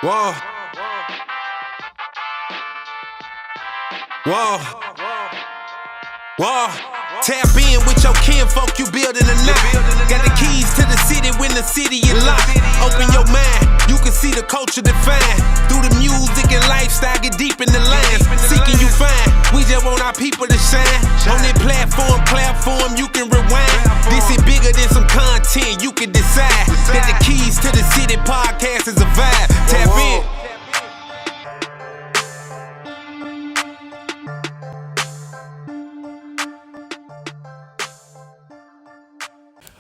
Whoa. Whoa. Whoa. Tap in with your kinfolk, you building a night. Got the keys to the city when the city is locked. Open your mind, you can see the culture defined. Through the music and lifestyle, get deep in the lines. Seeking you find, we just want our people to shine. On that platform, you can rewind. This is bigger than some content, you can decide. That the keys to the city podcast is a vibe. Tap in.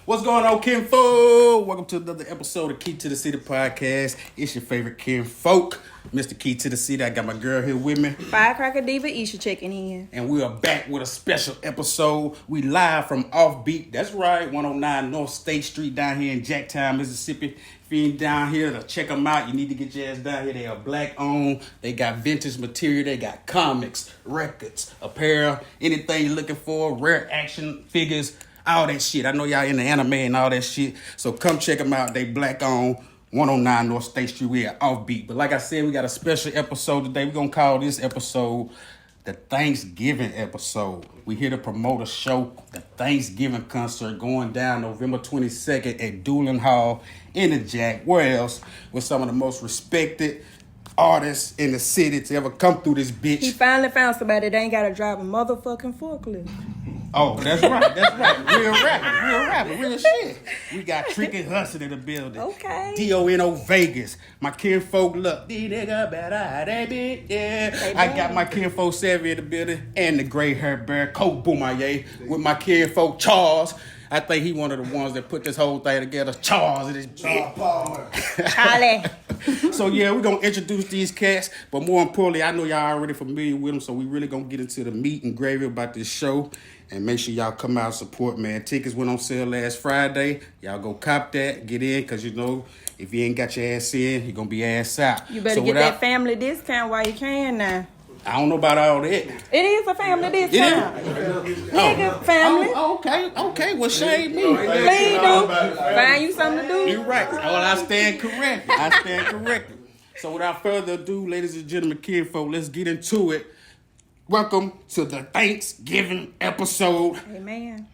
What's going on, kinfolk? Welcome to another episode of Key to the City podcast. It's your favorite kinfolk, Mr. Key to the City. I got my girl here with me. Firecracker Diva Isha checking in. And we are back with a special episode. We live from Offbeat. That's right, 109 North State Street down here in Jacktown, Mississippi. If you ain't down here to check them out, you need to get your ass down here. They are black owned. They got vintage material. They got comics, records, apparel, anything you're looking for, rare action figures, all that shit. I know y'all in the anime and all that shit. So come check them out. They black owned, 109 North State Street. We are Offbeat. But like I said, we got a special episode today. We're going to call this episode the Thanksgiving episode. We here to promote a show, the Thanksgiving concert going down November 22nd at Doolin Hall in the Jack. Where else? With some of the most respected artists in the city to ever come through this bitch. He finally found somebody that ain't got to drive a motherfucking forklift. Oh, that's right. Real rapper, real shit. We got Tricky Hustle in the building. Okay. D.O.N.O. Vegas. My kinfolk, look. Yeah. I got my kinfolk Savvy in the building and the gray hair bear, Coke Boomaye, with my kinfolk Charles. I think he one of the ones that put this whole thing together. Charles and his Charlie. So yeah, we're gonna introduce these cats, but more importantly, I know y'all already familiar with them, so we really gonna get into the meat and gravy about this show. And make sure y'all come out and support, man. Tickets went on sale last Friday. Y'all go cop that, get in, because you know, if you ain't got your ass in, you're going to be ass out. You better get that family discount while you can now. I don't know about all that. It is a family discount. Nigga, family. Oh, okay. Well, shame me. Please don't. Find you something to do. You're right. Well, I stand corrected. So without further ado, ladies and gentlemen, kinfolk, let's get into it. Welcome to the Thanksgiving episode. Amen.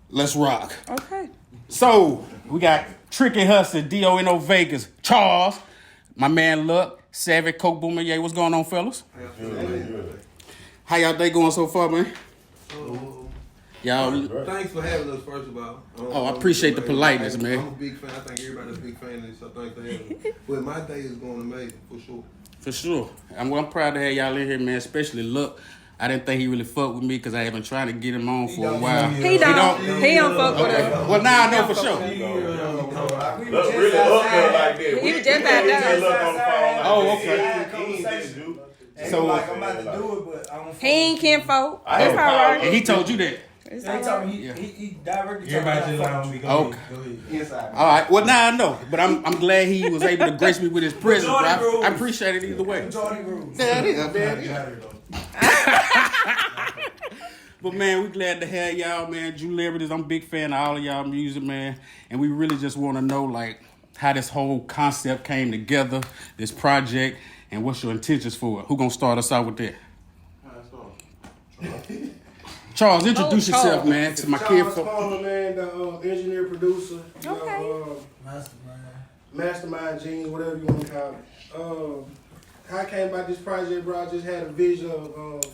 Let's rock. Okay. So, we got Tricky Hustle, D.O.N.O. Vegas, Charles, my man Luck, Savvy, Coke Boomaye. What's going on, fellas? How y'all day going so far, man? Y'all. Thanks for having us, first of all. I appreciate the politeness, man. I'm a big fan. I think everybody's a big fan of this, so thanks for having me. But my day is going amazing, for sure. For sure. I'm proud to have y'all in here, man, especially Luck. I didn't think he really fucked with me because I have been trying to get him on for a while. He don't fuck with us. Well, now I know for sure. Look really up there like that. He was just out there. Oh, okay. So like I'm about to do it, but I don't. He ain't kinfolk. That's all right. And he told you that. He told me he directly told me. Everybody just allow me. Go Inside. All right. Well, now I know. But I'm glad he was able to grace me with his presence, bro. I appreciate it either way. Majority rules. There it is. But man, we glad to have y'all, man. Celebrities, I'm a big fan of all of y'all music, man. And we really just want to know, like, how this whole concept came together, this project, and what's your intentions for it. Who gonna start us out with that? Charles, introduce yourself, man, to my Charles kinfolk. Palmer, man, the engineer, producer. Okay. Mastermind genius, whatever you want to call it. How I came about this project, bro, I just had a vision of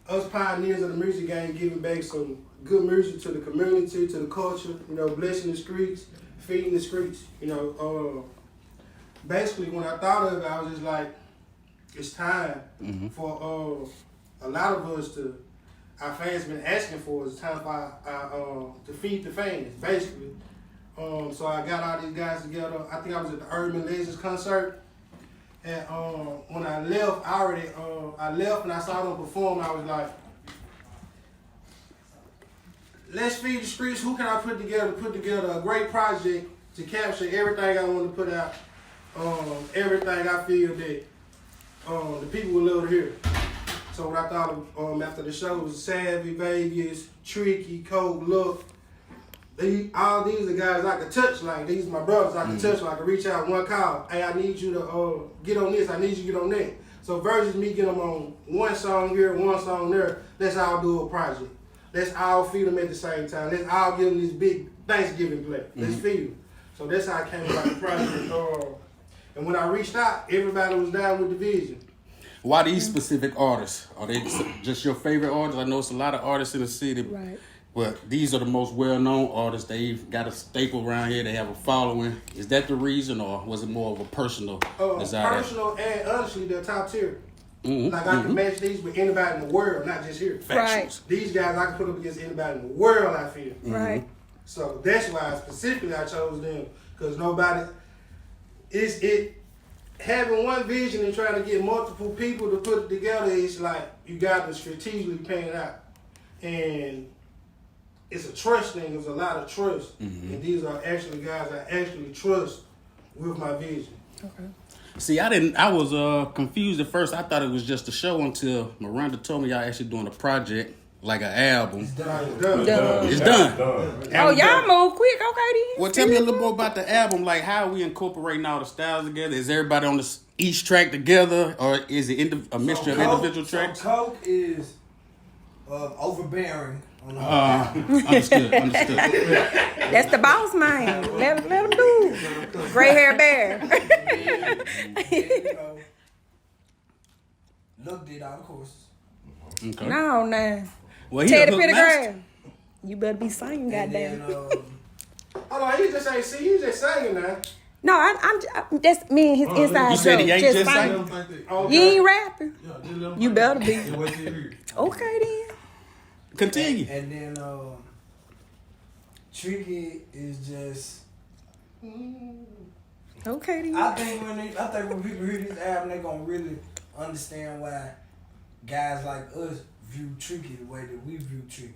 us pioneers of the music game giving back some good music to the community, to the culture, you know, blessing the streets, feeding the streets, you know. Basically, when I thought of it, I was just like, it's time for a lot of us to, our fans been asking for, it's time for to feed the fans, basically. So I got all these guys together. I think I was at the Urban Legends concert. And when I left, I left and I saw them perform. I was like, let's feed the streets. Who can I put together a great project to capture everything I want to put out, everything I feel that the people will love to hear. So what I thought of after the show was Savvy, Vegas, Tricky, Coke, Look, all these are guys I could touch, like these my brothers I could touch, like I could reach out one call. Hey, I need you to get on this, I need you to get on that. So versus me getting them on one song here, one song there, let's all do a project. Let's all feed them at the same time. Let's all give them this big Thanksgiving play. Let's feed them. So that's how I came about the project. And when I reached out, everybody was down with the vision. Why these specific artists? Are they just your favorite artists? I know it's a lot of artists in the city. Right. But these are the most well-known artists. They've got a staple around here. They have a following. Is that the reason, or was it more of a personal desire? Personal and honestly, they're top tier. Mm-hmm. Like I can match these with anybody in the world, not just here. Right. These guys I can put up against anybody in the world, I feel. Right. So that's why specifically I chose them. Because nobody, having one vision and trying to get multiple people to put it together, it's like you got to strategically plan it out. And it's a trust thing. There's a lot of trust. And these are actually guys I actually trust with my vision. Okay. See, I was confused at first. I thought it was just a show until Miranda told me y'all actually doing a project, like an album. It's done. It's done. Oh, y'all move quick. Okay, then. Well, tell me a little more about the album. Like, how are we incorporating all the styles together? Is everybody on each track together, or is it a mixture of individual tracks? So Coke is overbearing. Understood. That's the boss man. Let him do it. Gray hair bear. Look did all the courses. Okay. No, nah. Well, Teddy the hook master. Pettigrew. You better be singing, And then, goddamn. Hold on, he just ain't see, he just singing now. No, I'm that's me and his inside You said joke. he ain't just singing. singing? Okay. You ain't rapping. You better be. be. Okay then. Continue. And then Tricky is just. Okay then. I think when people hear this album, they're gonna really understand why guys like us view Tricky the way that we view Tricky.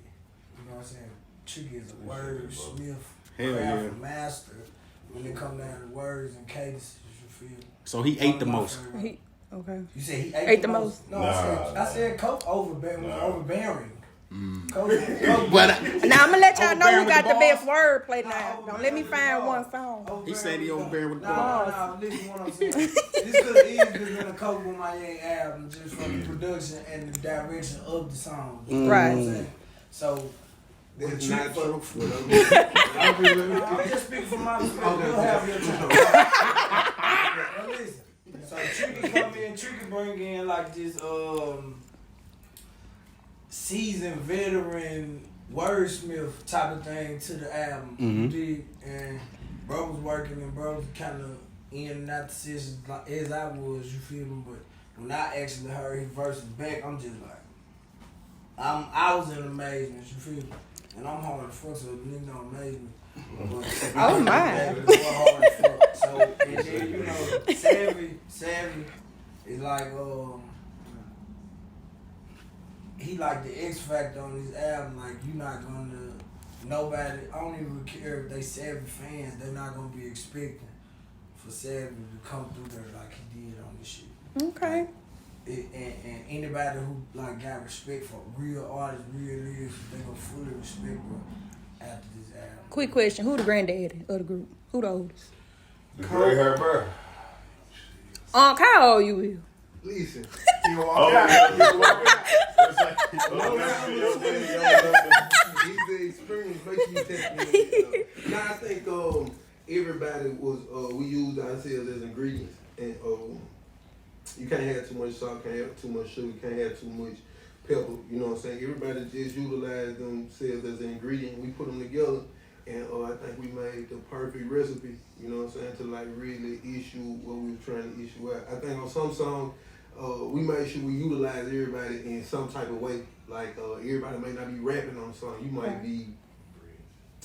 You know what I'm saying? Tricky is a wordsmith, craft master when it comes down to words and cadences. You feel? So he ate the most. Okay. You said he ate the most? No, I said Coke overbearing. Coke. But Now I'm gonna let y'all know Overbearing who with got the the best wordplay now. Don't let me find Overbearing one song. he said he overbearing with the No, listen what I'm saying. This could have easily been a Coke with my Yang album just from the production and the direction of the song. You know what I'm saying? So, That's not true. I'm just speaking from my perspective. You'll have your time. But listen, so Tricky come in, Tricky bring in like this seasoned veteran wordsmith type of thing to the album. You dig? And bro was working and bro was kind of in and out the sessions like, as I was, you feel me? But when I actually heard his verses back, I'm just like, I was in amazement, you feel me? And I'm hard as fuck, so the nigga don't amaze me. But, Oh my. hard as fuck. So, and then, you know, Savvy is like, he like the X Factor on his album. Like, you not gonna, nobody, I don't even care if they Savvy fans, they're not gonna be expecting for Savvy to come through there like he did on this shit. Okay. And anybody who like got respect for real artists, real lyrics, they gonna fully respect bro after this album. Quick question: who the granddaddy of the group? Who the oldest? The gray hair bear. How old you is? Listen, You walk out. You walk out. he's the experience. Make sure you test me. Now I think everybody was we used ourselves as ingredients, and you can't have too much salt, can't have too much sugar, can't have too much pepper. You know what I'm saying? Everybody just utilized themselves as an ingredient. We put them together, and I think we made the perfect recipe. You know what I'm saying? To like really issue what we were trying to issue out. I think on some songs, we made sure we utilize everybody in some type of way. Like everybody may not be rapping on a song. You might be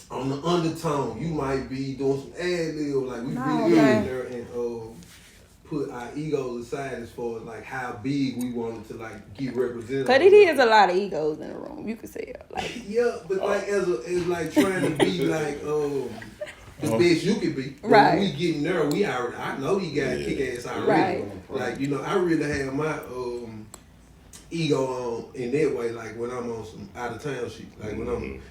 on the undertone. You might be doing some ad lib. Like we really got in there and put our egos aside as far as like how big we wanted to like get represented. Cause it is a lot of egos in the room. You could say it. Like, yeah, but like as like trying to be like the best you could be. But right. When we getting there, I know he got kick ass already. Right. Like, you know, I really had my ego on in that way, like when I'm on some out of town shit. Like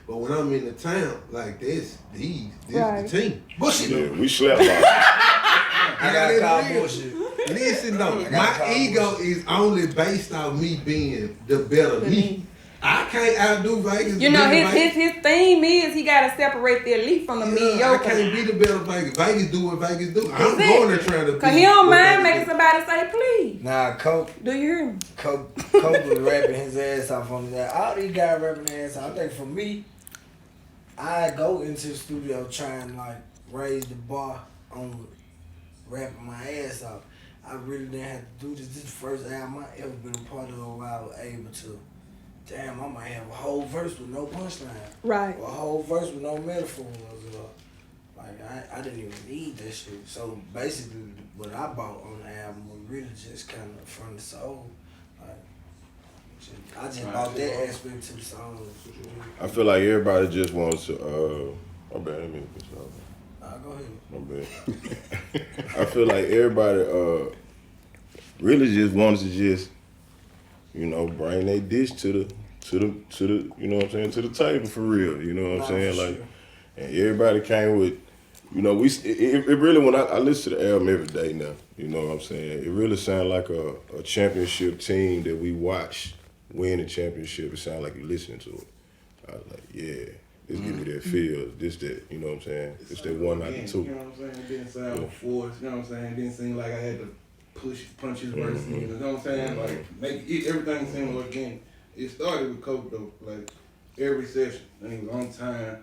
but when I'm in the town, like this Right. the team. Bullshit. Yeah, we slept by. I gotta call bullshit. Listen though, my ego is only based on me being the better me. I can't outdo Vegas. You know, his theme is he gotta separate the elite from the I mediocre. can't be the better Vegas. Vegas do what Vegas do. I'm going there trying to be. Cause he don't mind Vegas making somebody say please. Nah, Coke Do you hear me? Coke was rapping his ass off on that. All these guys rapping their ass off. I think for me, I go into the studio trying like raise the bar on rapping my ass off. I really didn't have to do this. This is the first album I ever been a part of where I was able to. Damn, I might have a whole verse with no punchline. Right. Or a whole verse with no metaphors. Like, I didn't even need that shit. So, basically, what I bought on the album was really just kind of from the soul. Like, I just bought that aspect to the song. I feel like everybody just wants to. My bad, I mean, Go ahead. my bad. I feel like everybody really just wants to just, you know, bring their dish to the, you know what I'm saying, to the table for real. You know what I'm saying? Like, sure. and everybody came with, you know, it really, when I listen to the album every day now, you know what I'm saying? It really sounds like a championship team that we watch win a championship. It sounds like you're listening to it. I was like, yeah, this give me that feel, this, that, you know what I'm saying? It's that one out of two. You know what I'm saying? It didn't sound forced, you know what I'm saying? It didn't seem like I had to punch his verse in, you know what I'm saying? Like, make everything seem organic. It started with Coke though, like, every session, and he was on time,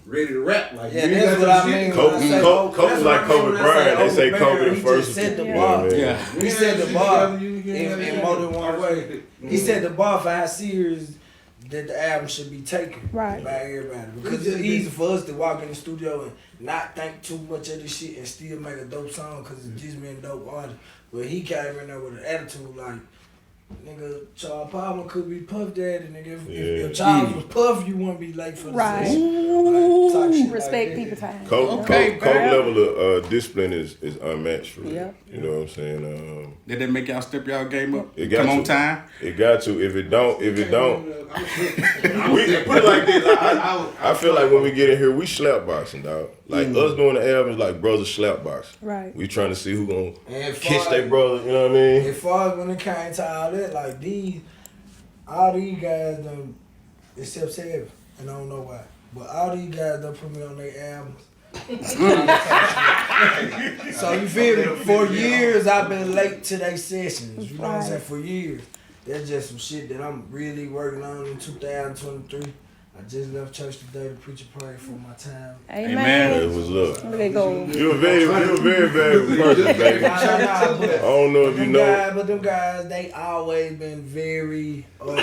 ready to rap. Like, Yeah, that's what I mean. Coke was like Kobe Bryant. They say Kobe the first. He set the bar. Yeah. He set the bar in more than one way. He set the bar for how serious that the album should be taken Right. by everybody. Because it's easy for us to walk in the studio and not think too much of this shit and still make a dope song because it's just been dope artist. But he came in there with an attitude like, nigga, Charles Palmer could be Puff Daddy, nigga. If Charles was Puff, you wouldn't be late for the Right. session. Like, talk shit Respect like people time. Coke level of discipline is unmatched for me. Yep. You know what I'm saying? Did that make y'all step y'all game up? It got Come on to. time? It got to. If it don't, we put it like this. I feel like when we get in here, we slap boxing, dog. Like us doing the albums, like brothers slap boxing. Right. We trying to see who gonna And kiss their brother. You know what I mean? As far as when it came to all that, like all these guys done, except Seven, and I don't know why, but all these guys done put me on their albums. So you feel me? For years I've been late to their sessions. You know what I'm saying? For years. That's just some shit that I'm really working on in 2023. I just left church today to preach a prayer for my time. Amen. It was up. Look at go. You a very bad person, baby. I don't know if you know. But them guys, they always been very, I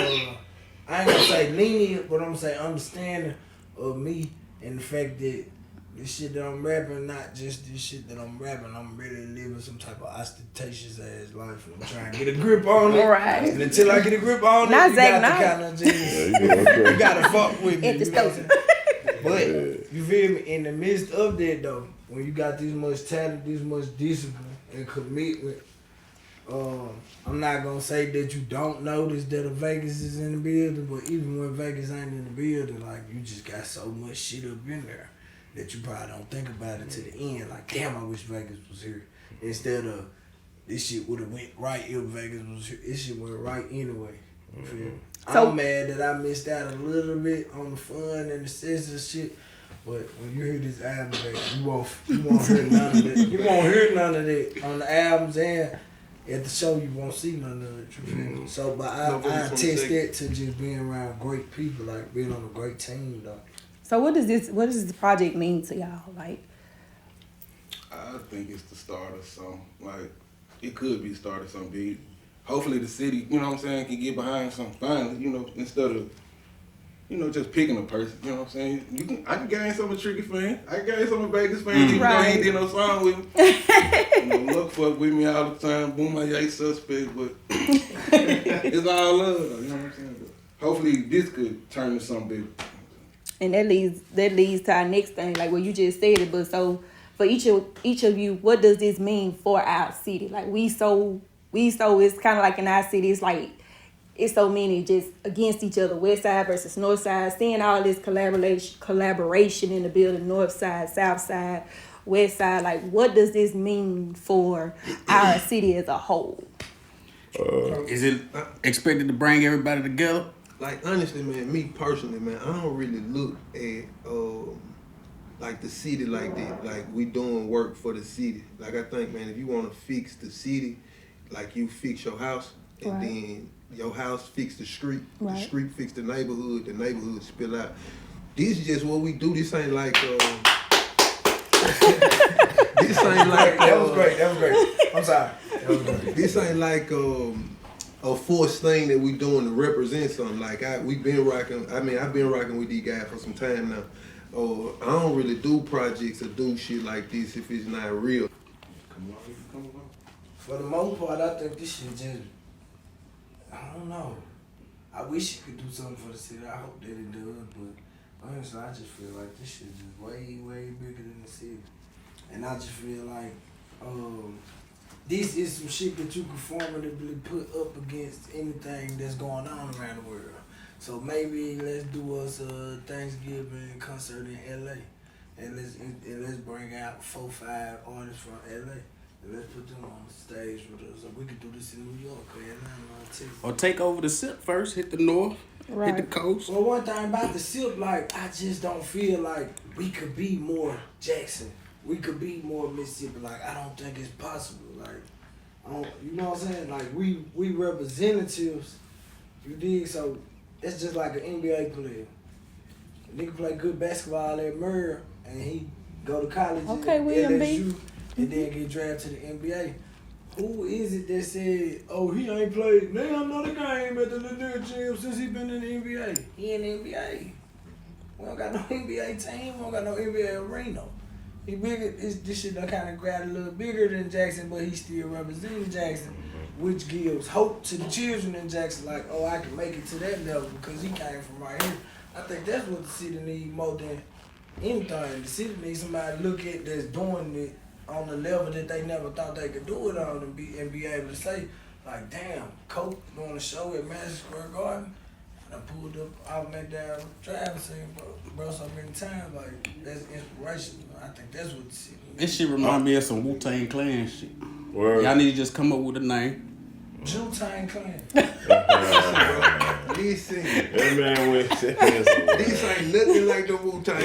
ain't gonna say lenient, but I'm gonna say understanding of me and the fact that this shit that I'm rapping, not just this shit that I'm rapping, I'm really living some type of ostentatious ass life. I'm trying to get a grip on it. Right. And until I get a grip on Not it, you Zach got to Knight. kind of just, Yeah, you gotta fuck with me. At the You know what I'm stove. saying? But you feel me? In the midst of that though, when you got this much talent, this much discipline and commitment, I'm not gonna say that you don't notice that a Vegas is in the building, but even when Vegas ain't in the building, like you just got so much shit up in there that you probably don't think about it to the end. Like, damn, I wish Vegas was here. Instead of this shit would have went right if Vegas was here. This shit went right anyway. You feel me? So- I'm mad that I missed out a little bit on the fun and the sensitive shit. But when you hear this album, baby, you won't hear none of that. You won't hear none of that on the albums and at the show. You won't see none of it. You feel me? So, but I attest that to just being around great people, like being on a great team, though. So what does this project mean to y'all? Like, I think it's the start of something. Like, it could be the start of something big. Hopefully the city, you know what I'm saying, can get behind something finally, you know, instead of, you know, just picking a person, you know what I'm saying? I can gain some of Tricky fan. I can gain some of Vegas fan, even though he ain't did no song with me. You know, look fuck with me all the time, boom, I ain't suspect, but it's all love, though, you know what I'm saying? But hopefully this could turn to something big. and that leads to our next thing, like what you just said it. But so for each of you, what does this mean for our city? Like we so it's kind of like in our city, it's like it's so many just against each other, west side versus north side, seeing all this collaboration in the building, north side, south side, west side, like what does this mean for our city as a whole? Is it expected to bring everybody together? Like honestly, man, me personally, man, I don't really look at like the city like that. Like we doing work for the city. Like I think, man, if you want to fix the city, like you fix your house, and Right. then your house fix the street, the Right. street fix the neighborhood spill out. This is just what we do. This ain't like this ain't like That was great. I'm sorry. That was great. this ain't like a forced thing that we doing to represent something. Like we've been rocking. I mean, I've been rocking with these guys for some time now. I don't really do projects or do shit like this if it's not real. Come on. For the most part, I think this shit just, I don't know. I wish you could do something for the city. I hope that it does, but honestly, I just feel like this shit is just way, way bigger than the city. And I just feel like this is some shit that you can formidably put up against anything that's going on around the world. So maybe let's do us a Thanksgiving concert in LA, and let's bring out 4-5 artists from LA, and let's put them on the stage with us. So we could do this in New York or Atlanta or Texas. Or take over the SIP first, hit the north, hit the coast. Well, one thing about the SIP, like I just don't feel like we could be more Jackson. We could be more Mississippi. Like I don't think it's possible. Like I don't, you know what I'm saying? Like we representatives. You dig? So it's just like an NBA player. A nigga play good basketball at Murray and he go to college Okay, at William B. LSU and then get drafted to the NBA. Who is it that said, oh, he ain't played another game at the Lanier Gym since he been in the NBA? He in the NBA. We don't got no NBA team. We don't got no NBA arena. He bigger. This shit done kind of grabbed a little bigger than Jackson, but he still representing Jackson, which gives hope to the children in Jackson. Like, oh, I can make it to that level because he came from right here. I think that's what the city needs more than anything. The city needs somebody to look at that's doing it on the level that they never thought they could do it on and be able to say, like, damn, Coke doing a show at Madison Square Garden. I pulled up out McDowell driving scene, bro, so many times. Like, that's inspirational. I think that's what the city needs. This shit remind me of some Wu-Tang Clan shit. Word. Y'all need to just come up with a name. Wu-Tang Clan. Listen, That man went this ain't nothing like the Wu-Tang.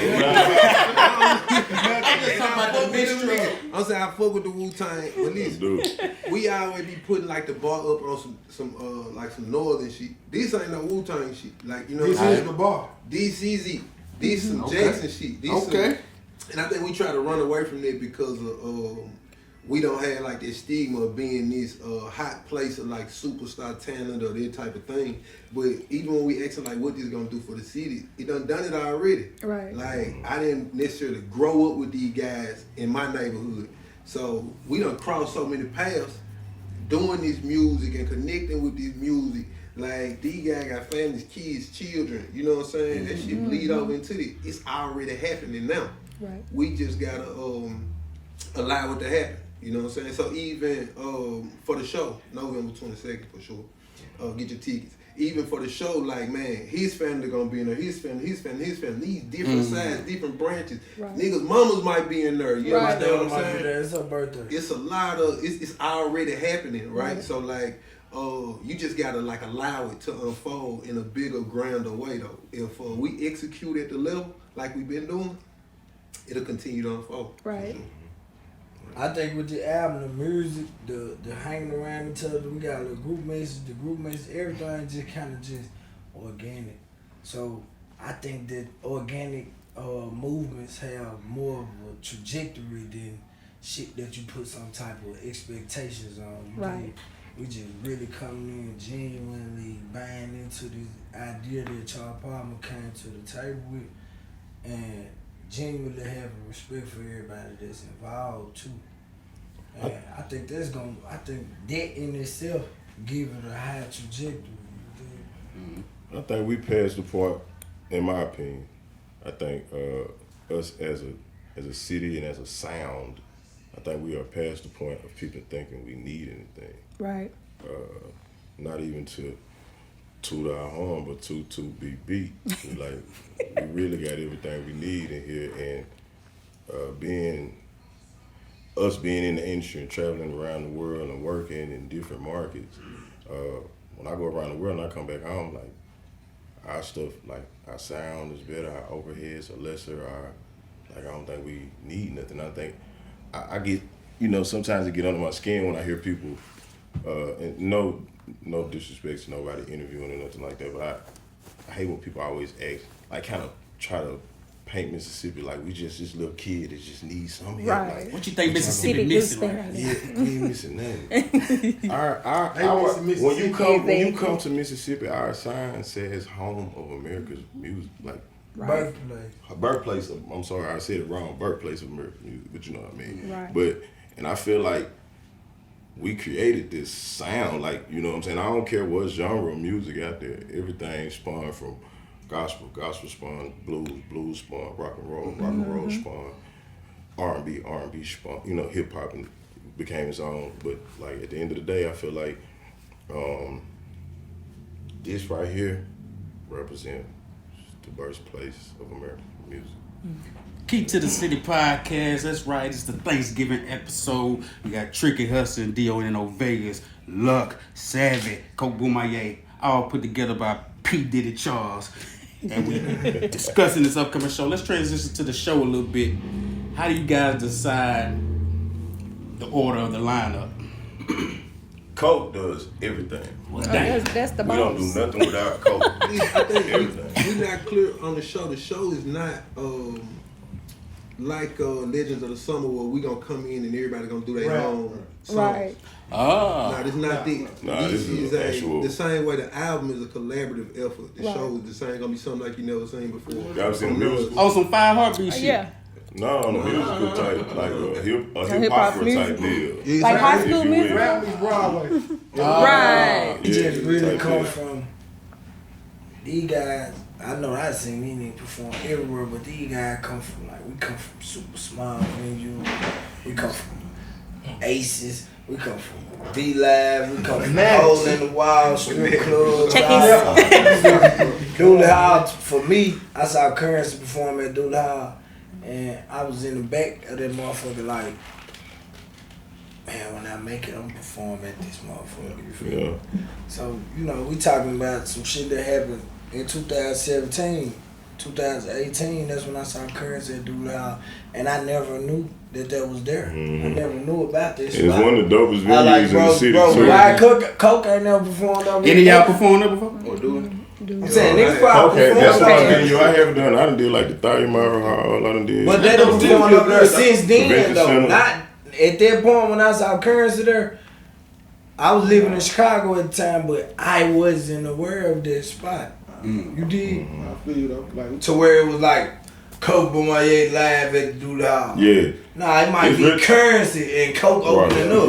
I'm saying I fuck with the Wu-Tang, but listen, Dude. we always be putting like the bar up on some like some northern shit. This ain't no Wu-Tang shit. Like, you know This what I'm is saying? the bar. This easy. This some Okay. Jackson shit. This Okay. and I think we try to run away from that because of we don't have like that stigma of being this hot place of like superstar talent or that type of thing. But even when we asking like what this gonna do for the city, it done it already. Right. Like I didn't necessarily grow up with these guys in my neighborhood. So we done crossed so many paths doing this music and connecting with this music. Like these guys got families, kids, children, you know what I'm saying? That shit bleed over into it. It's already happening now. Right. We just gotta allow it to happen. You know what I'm saying? So even for the show, November 22nd for sure, get your tickets. Even for the show, like man, his family gonna be in there. His family. These different sides, different branches. Right. Niggas' mamas might be in there. You Right. understand what I'm saying? It's her birthday. It's a lot of it's already happening, right? So like you just gotta like allow it to unfold in a bigger, grander way though. If we execute at the level like we've been doing, it'll continue to unfold. Right. I think with the album, the music, the hanging around each other, we got a group message, everything just kind of just organic. So I think that organic movements have more of a trajectory than shit that you put some type of expectations on. Right. We just really coming in genuinely buying into this idea that Charles Palmer came to the table with, and genuinely having respect for everybody that's involved too. And I think that in itself give it a high trajectory. I think we passed the point, in my opinion. I think us as a city and as a sound, I think we are past the point of people thinking we need anything. Right. Not even to toot our horn, but toot be beat. Like, we really got everything we need in here, and being in the industry and traveling around the world and working in different markets. When I go around the world and I come back home, like, our stuff, like, our sound is better, our overheads are lesser, I don't think we need nothing. I think I get, sometimes it get under my skin when I hear people, and no disrespect to nobody interviewing or nothing like that, but I hate when people always ask, like, kind of try to paint Mississippi like we just this little kid that just needs some help. Right. Like, What you think Mississippi missing? yeah, we ain't missing nothing. When you come to Mississippi, our sign says "Home of America's Music," like birthplace. I'm sorry, I said it wrong. Birthplace of America's music, but you know what I mean. Right. And I feel like we created this sound, like, you know what I'm saying. I don't care what genre of music out there. Everything spawned from gospel spawned blues spawned rock and roll spawned R&B spawned, hip hop and became its own. But like at the end of the day, I feel like this right here represents the birthplace of American music. Keep to the City podcast. That's right. It's the Thanksgiving episode. We got Tricky Hustle and D.O.N.O. Vegas, Luck, Savvy, Coke Boomaye, all put together by P. Diddy Charles. And we discussing this upcoming show. Let's transition to the show a little bit. How do you guys decide the order of the lineup? Coke does everything. Well, That's the We boss. don't do nothing without Coke. I think Everything. we're not clear on the show. The show is not like Legends of the Summer where we gonna come in and everybody gonna do their own songs. Right. Ah. No, this is not this. Nah, this is actual. The same way the album is a collaborative effort. The show is the same. Gonna be something like you never seen before. Y'all seen the music? Oh, some 5 Heartbeat shit. Yeah. No, on the musical type, like a hip hop type deal. Yeah, Like High If School you Music. will. Rap is Broadway. Right. It just really type come deal. from these guys. I know I seen these niggas perform everywhere, but these guys come from we come from super small venues. We come from Aces. We come from D-Lab. We come from Hole in the Wall, strip clubs. Dooley Hall, for me, I saw Currency perform at Dooley Hall, and I was in the back of that motherfucker like, man, when I make it, I'm gonna perform at this motherfucker. You feel me? So, we talking about some shit that happened in 2017, 2018. That's when I saw Currency at Dooley Hall, and I never knew that was there. I never knew about this. It's one of the dopest I like, venues in the city too. Why Coke ain't never performed over Any of y'all performed there before? Or do it? I'm saying niggas probably Okay, that's performed one over there. venue I haven't done. I done did like the 30 Mile Hall. I done did. But they done performed over there since then Convention though. Center. Not at that point when I saw Currency there. I was living in Chicago at the time, but I wasn't aware of that spot. You did? I feel you though. Like, To where it was like Coke Boomaye live at the Dooley Hall. Yeah. Nah, it might It's be really- Currency and Coke opening up.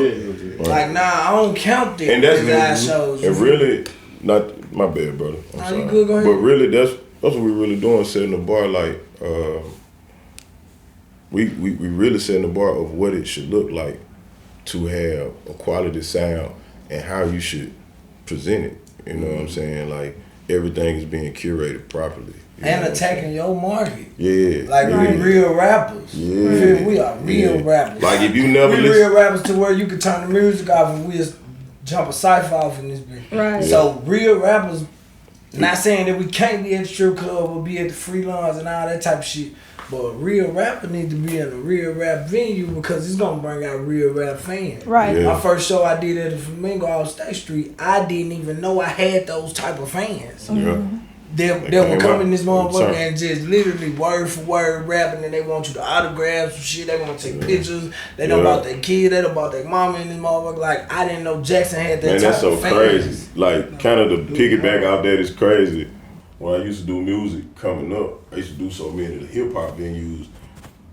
Right. Like, nah, I don't count that And that's as our shows. and really not my bad, brother. I'm Nah, sorry. you good, go ahead. But really, that's what we really doing, setting the bar. Like we really setting the bar of what it should look like to have a quality sound and how you should present it. You know what I'm saying? Like everything is being curated properly. You know And what I'm saying? attacking your market. Yeah. Like yeah. we real rappers. Yeah. You feel me? We are real Yeah. rappers. Like if you never we listen. real rappers to where you can turn the music off and we just jump a cipher off in this bitch. Right. So real rappers, not saying that we can't be at the strip club or be at the free lawns and all that type of shit, but a real rapper need to be in a real rap venue because it's gonna bring out real rap fans. Right. Yeah. My first show I did at the Flamingo off State Street, I didn't even know I had those type of fans. Yeah. They They will came come out. in this motherfucker Sorry. and just literally word for word rapping, and they want you to autograph some shit. They want to take pictures. They know Yeah. about their kid. They know about their mama in this motherfucker. Like I didn't know Jackson had that Man, type that's so of fans. crazy. Like, kind of the piggyback off that is crazy. When I used to do music coming up, I used to do so many of the hip hop venues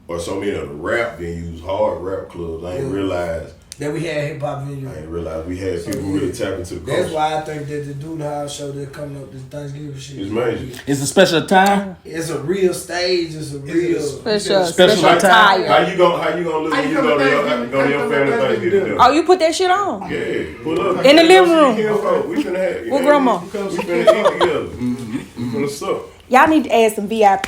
or so many of the rap venues, hard rap clubs. I didn't realize that we had hip hop video. I didn't realize we had people really tap into the That's culture. why I think that the Dude House show that's coming up this Thanksgiving shit. It's major. It's a special time. It's a real stage. It's a real Special time. attire. How you gonna look when you go to your family Thanksgiving dinner? Oh, you put that shit on? Yeah, pull up. In the living room. We finna have. With grandma. We finna eat together. We finna sup. Y'all need to add some VIP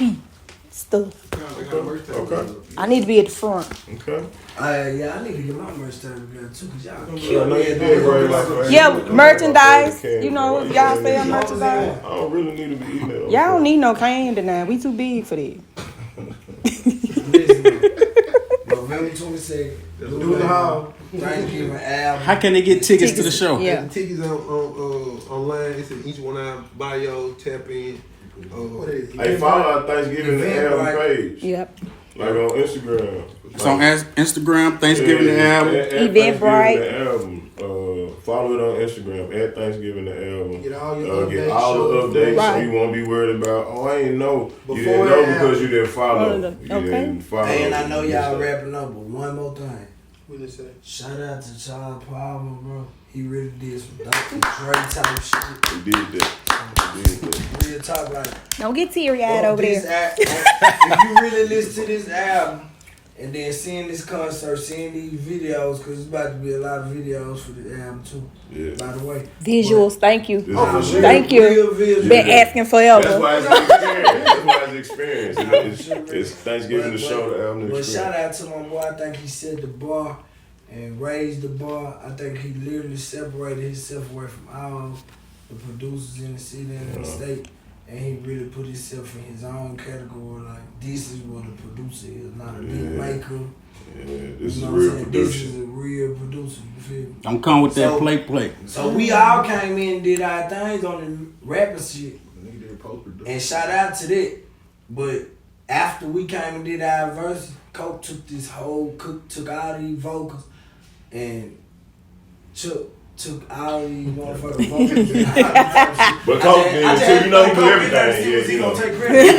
stuff. Okay. I need to be at the front. Okay. Yeah, I need to get my merch time together too, cause y'all gonna I know you did great like Yeah, merchandise. Candy, You know, boy. if y'all sell I merchandise. don't really need to be eating that. Y'all don't need no candy now. We too big for that. Listen, November 22nd, Do the hall. Thanksgiving album. How can they get tickets to the show? Yeah. The tickets online. It's in each one of our bio. Tap in. Hey, follow our Thanksgiving the album page. Yep. Like on Instagram. It's on Instagram, Thanksgiving the album. At Eventbrite. Thanksgiving the album. Follow it on Instagram at Thanksgiving the album. Get all your Get updates. all the updates so Right. you won't be worried about, I ain't know. You Before didn't know that because you didn't follow. Follow You them. didn't follow. And I know y'all wrapping up, but one more thing. What they say? Shout out to Charles Palmer, bro. He really did some Dr. Dre type shit. He did that. Real talk, like Don't get teary-eyed over this there. if you really listen to this album and then seeing this concert, seeing these videos, because it's about to be a lot of videos for the album too. Yeah. By the way, Visuals, thank you. Oh, for sure. Thank you. Real visual. Been asking That's forever. why it's an experience. That's why it's experience. It's Thanksgiving to show the album But experience. shout out to my boy. I think he set the bar and raised the bar. I think he literally separated himself away from all the producers in the city and in the state. And he really put himself in his own category. Like, this is what a producer is, not a beat maker. Yeah, this is You know what I'm real saying? This is production. a real producer. You feel me? Don't come with that So- play. So we all came in and did our things on the rapping shit. And shout out to that. But after we came and did our verse, Coke took took all these vocals and took all these motherfucking vocals. But Coke did it too. You know he do everything. Yeah, He you know. gonna take credit.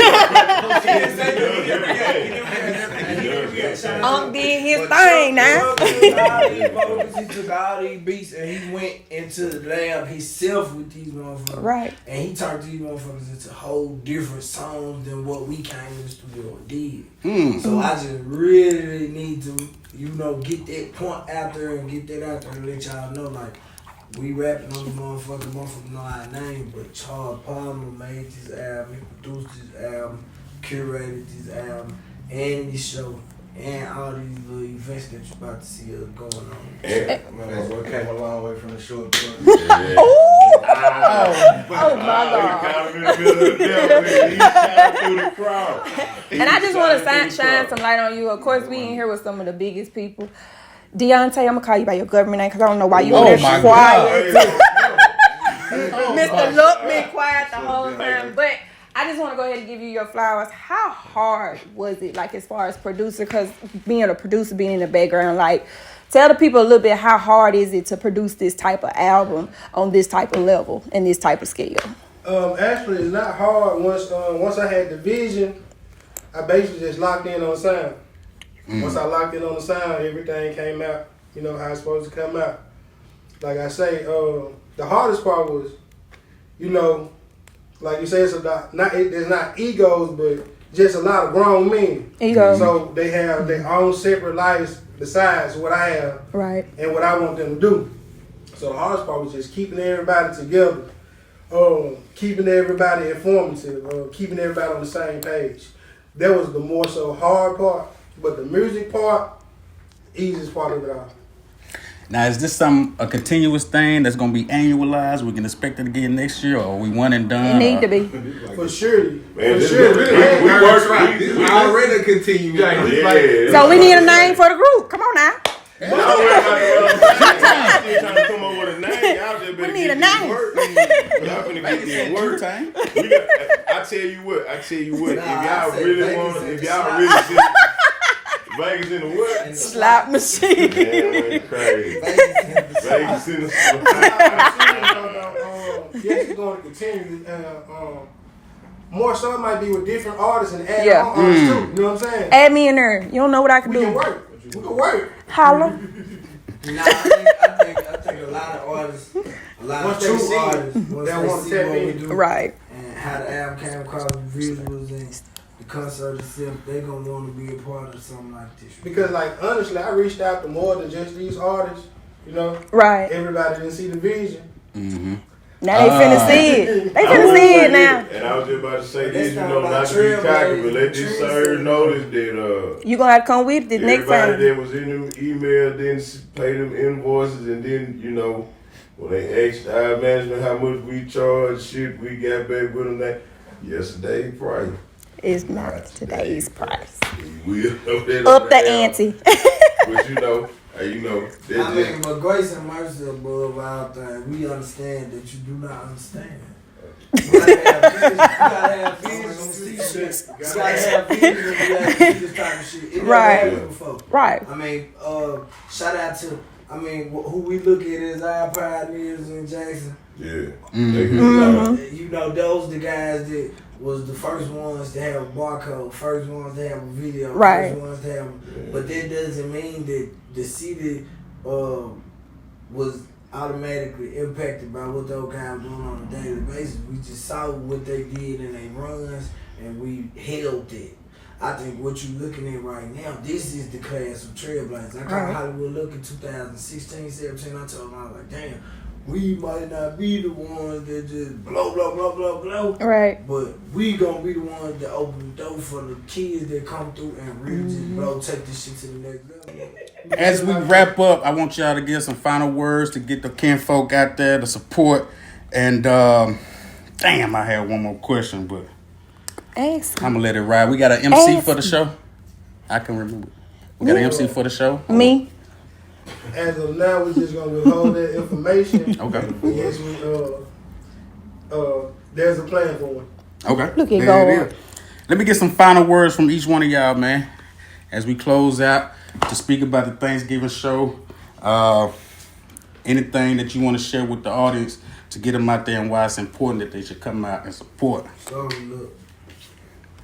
Did his thing now. He took all these beats and he went into the lab himself with these motherfuckers. Right. And he turned these motherfuckers into whole different songs than what we came in the studio and did. So I just really need to, get that point out there and get that out there and let y'all know, like, we rapping on the motherfuckers know our name, but Charles Palmer made this album, he produced this album, curated this album, and this show, and all these little events that you're about to see us going on. Man, boy came a long way from the short term. Oh my God. And I just want to shine some light on you. Of course, we in here with some of the biggest people. Deontay, I'm going to call you by your government name because I don't know why you were my quiet. Mr. Look been quiet the whole time. But I just want to go ahead and give you your flowers. How hard was it, like, as far as producer? Because being a producer, being in the background, like, tell the people a little bit how hard is it to produce this type of album on this type of level and this type of scale? Actually, it's not hard. Once I had the vision, I basically just locked in on sound. Once I locked in on the sound, everything came out, how it's supposed to come out. Like I say, the hardest part was, like you say, it's there's not egos, but just a lot of grown men. Egos. So they have their own separate lives besides what I have Right. and what I want them to do. So the hardest part was just keeping everybody together, keeping everybody informative, keeping everybody on the same page. That was the more so hard part. But the music part, easiest part of it all. Now, is this a continuous thing that's going to be annualized? We can expect it again next year, or we one and done? It need to be. For sure. Man, For sure. we work. This is already continuing. Yeah. So we need a name for the group. Come on now. Y'all trying to come up with a name. Y'all just better We need get a this name. work. Y'all finna get this work. I tell you what. If y'all really see Vegas in the what? Slap machine. Man, crazy. Vegas in the Yes, it's going to continue. More so it might be with different artists and add Yeah. on artists too. You know what I'm saying? Add me in there. You don't know what I can We can do. work. We can work. Holla. Nah, I think a lot of artists, Once true they see it, artists, once they they want to see tap what we in. do, Right. and how the album came across, the visuals and the concert itself, they gonna want to be a part of something like this. Because, like, honestly, I reached out to more than just these artists. You know, Right. everybody didn't see the vision. Mm-hmm. Now they finna see it. They I finna will see say it now. this, and I was just about to say But this, that's you not know, about not to be cocky, trailblazing, but let this sir notice that You gonna have to come with it next everybody time. that was in them email didn't pay them invoices, and then, you know, when they asked our management how much we charge, shit, we got back with them that yesterday's price. It's not today's price. We Up the ante. But you know, that's I mean, but grace and mercy above all things. We understand that you do not understand. You gotta have vision to see shit. You gotta have vision to be able to see this type of shit. It never Right. happened before. Right. I mean, shout out to, who we look at as our pioneers in Jackson. yeah. Mm-hmm. You know, those the guys that was the first ones to have a barcode, first ones to have a video, Right. first ones to have. But that doesn't mean that the city was automatically impacted by what those guys were doing on a daily basis. We just saw what they did in their runs, and we held it. I think what you're looking at right now, this is the class of trailblazers. I called Hollywood look in 2016, 17. I told them, I was like, damn, we might not be the ones that just blow, blow, blow, blow, blow. Right. But we gonna be the ones that open the door for the kids that come through and really just blow, take this shit to the next level. As we wrap up, I want y'all to give some final words to get the kinfolk out there to support. And damn, I had one more question, but Ask I'm gonna let it ride. We got an MC Ask for the show. I can remember. We got an MC for the show. me. As of now, we're just gonna withhold that information. Okay. Yes, there's a plan for it. Okay. Look at There God. it is. Let me get some final words from each one of y'all, man, as we close out to speak about the Thanksgiving show. Anything that you want to share with the audience to get them out there and why it's important that they should come out and support. So look,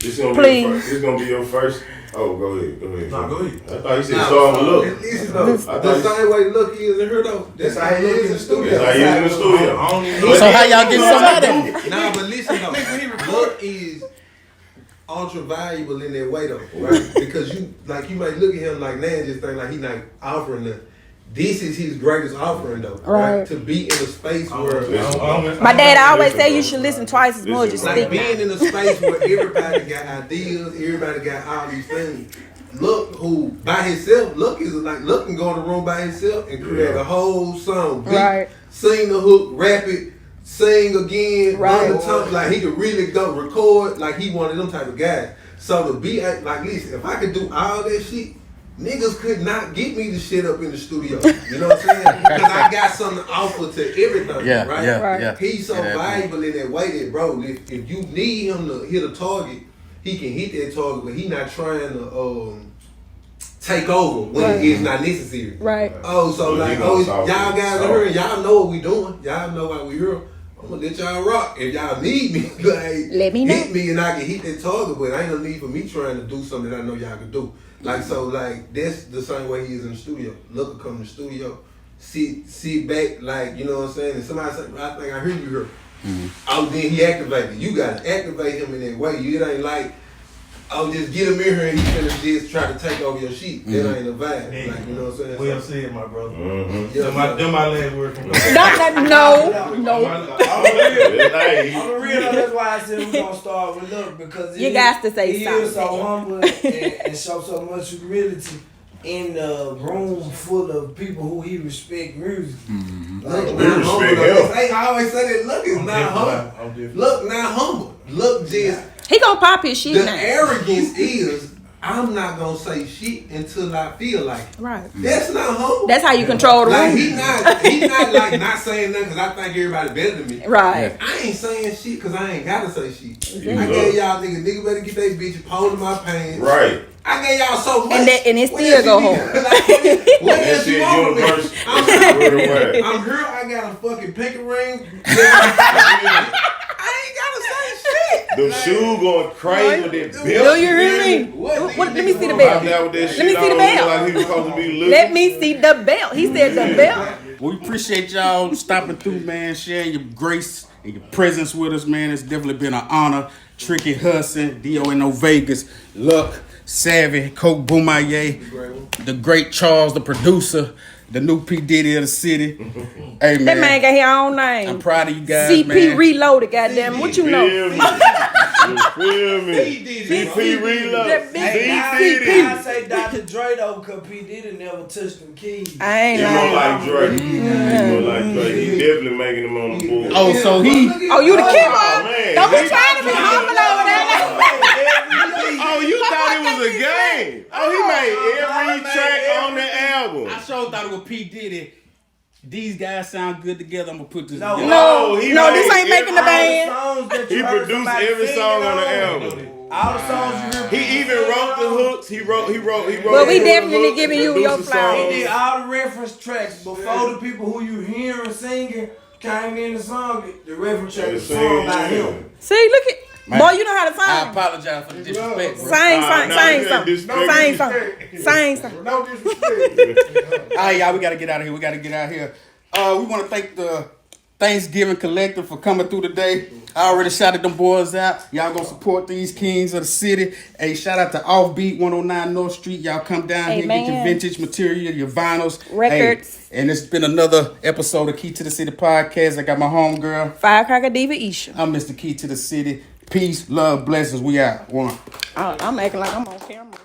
It's gonna be your first. Oh, go ahead. Nah, go ahead. I thought you said start with look. Listen though, the same way Look is in here though. That's how he is in the studio. That's how he is in the studio. So how y'all get some out of them? Nah, but listen though, Look is ultra valuable in that way though, right? Because you might look at him like man, just think like he not offering the. This is his greatest offering though, right? To be in a space where My dad always say you should listen twice as much as like speak. being in a space where everybody got ideas, everybody got all these things. Look who by himself, Look can go in the room by himself and create a whole song, beat, Right. sing the hook, rap it, sing again, Right. run the tongue, like he could really go record, like he one of them type of guys. So to be like, listen, if I could do all that shit, niggas could not get me the shit up in the studio. You know what I'm saying? Because I got something to offer to everything, Yeah, right? yeah. He's so valuable in that way that, bro, if you need him to hit a target, he can hit that target, but he not trying to take over when it's not necessary. Right. Oh, so like, y'all guys are here, y'all know what we doing. Y'all know why we here. I'm gonna let y'all rock. If y'all need me, like, Let me know. hit me and I can hit that target, but ain't no need for me trying to do something that I know y'all can do. Like, so, like, that's the same way he is in the studio. Look will come in the studio, sit back, like, you know what I'm saying? And somebody say, I think I hear you here. Oh, then he activated. You gotta activate him in that way. You ain't like, oh, just get him in here and he's gonna just try to take over your sheet. That ain't a vibe. Yeah. Like, you know what I'm saying? Well said, my brother. Yeah, Them my last word from No. No. on the real though, that's why I said we're gonna start with Look, because You got to say he something. is so humble and show so much humility in the room full of people who he respect music. Look, We not respect humble. him. I always say that Look is not humble. Look not humble. Look just He gonna pop his shit the now. arrogance is I'm not gonna say shit until I feel like it. Right. That's not humble. That's how you control the Like room. he not like not saying nothing because I think everybody better than me. Right. I ain't saying shit because I ain't gotta say shit. Exactly. I gave y'all niggas better get they bitches pole in my pants. Right. I gave y'all so much. And it What still else go you home. need? Like, what That else you shit want from me? universe. I'm here. I got a fucking pinky ring. I ain't gotta say shit. The shoe going crazy with that belt. Do you hear me? What, let me see the belt. Let me see the belt. Like he was supposed to be looking. Let me see the belt. He said the belt. Well, we appreciate y'all stopping through, man, sharing your grace and your presence with us, man. It's definitely been an honor. Tricky Hudson, D.O.N.O. Vegas, Luck, Savvy, Coke Boomaye, the great Charles, the producer, the new P. Diddy of the city. Hey, man. That man got his own name. I'm proud of you guys, CP man. Reloaded, goddamn. What you know? You feel me? CP reload. That big I say Dr. Dre though, because P. Diddy never touched them keys. I ain't He lying. more like Drake. He more like Drake. He definitely making them on the board. Oh, so he... Oh, you the kid, Oh, man. Don't be trying to be humble over there. Oh, you thought it was a game? Oh, he made every track on the album. I sure thought it was P. Diddy. These guys sound good together. I'm going to put this together. No, he no, made this ain't making the band. He produced every song on the album. All the songs you hear. He even wrote the hooks. He wrote. Well, we the definitely hooks, giving you produced your the flowers. He songs. did all the reference tracks before the people who you hearing singing came in the song. The reference track was sung by him. See, look at. Man, Boy, you know how to I sing. apologize for the disrespect, bro. Sing something. No disrespect. All right, y'all, we got to get out of here. We want to thank the Thanksgiving Collective for coming through today. I already shouted them boys out. Y'all gonna support these kings of the city. Hey, shout out to Offbeat 109 North Street. Y'all come down here, get your vintage material, your vinyls. Records. Hey, and it's been another episode of Key to the City podcast. I got my homegirl. Firecracker Diva Isha. I'm Mr. Key to the City. Peace, love, blessings. We out. One. I'm acting like I'm on camera.